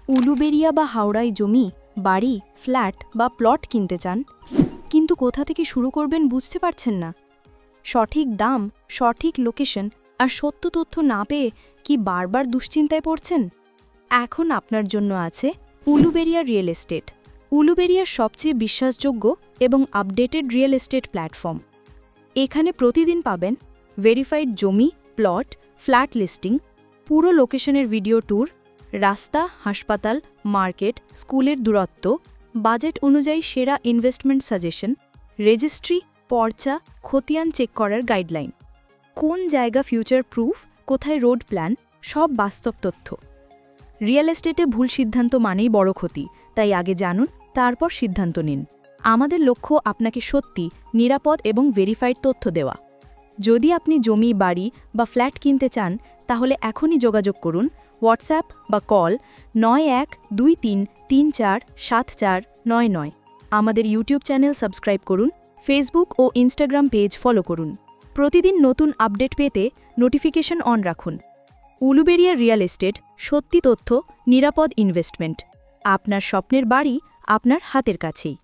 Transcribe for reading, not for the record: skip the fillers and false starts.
উলুবেড়িয়া বা হাওড়ায় জমি, বাড়ি, ফ্ল্যাট বা প্লট কিনতে চান, কিন্তু কোথা থেকে শুরু করবেন বুঝতে পারছেন না? সঠিক দাম, সঠিক লোকেশন আর সত্য তথ্য না পেয়ে কি বারবার দুশ্চিন্তায় পড়ছেন? এখন আপনার জন্য আছে উলুবেড়িয়া রিয়েল এস্টেট। উলুবেড়িয়ার সবচেয়ে বিশ্বাসযোগ্য এবং আপডেটেড রিয়েল এস্টেট প্ল্যাটফর্ম। এখানে প্রতিদিন পাবেন ভেরিফাইড জমি, প্লট, ফ্ল্যাট লিস্টিং, পুরো লোকেশনের ভিডিও ট্যুর, রাস্তা, হাসপাতাল, মার্কেট, স্কুলের দূরত্ব, বাজেট অনুযায়ী সেরা ইনভেস্টমেন্ট সাজেশন, রেজিস্ট্রি, পর্চা, খতিয়ান চেক করার গাইডলাইন, কোন জায়গা ফিউচার প্রুফ, কোথায় রোড প্ল্যান, সব বাস্তব তথ্য। রিয়েল এস্টেটে ভুল সিদ্ধান্ত মানেই বড় ক্ষতি, তাই আগে জানুন, তারপর সিদ্ধান্ত নিন। আমাদের লক্ষ্য আপনাকে সত্যি, নিরাপদ এবং ভেরিফাইড তথ্য দেওয়া। যদি আপনি জমি, বাড়ি বা ফ্ল্যাট কিনতে চান, তাহলে এখনই যোগাযোগ করুন হোয়াটসঅ্যাপ বা কল 9123347499। আমাদের ইউটিউব চ্যানেল সাবস্ক্রাইব করুন, ফেসবুক ও ইনস্টাগ্রাম পেজ ফলো করুন। প্রতিদিন নতুন আপডেট পেতে নোটিফিকেশন অন রাখুন। উলুবেড়িয়া রিয়েল এস্টেট, সত্যি তথ্য, নিরাপদ ইনভেস্টমেন্ট। আপনার স্বপ্নের বাড়ি আপনার হাতের কাছেই।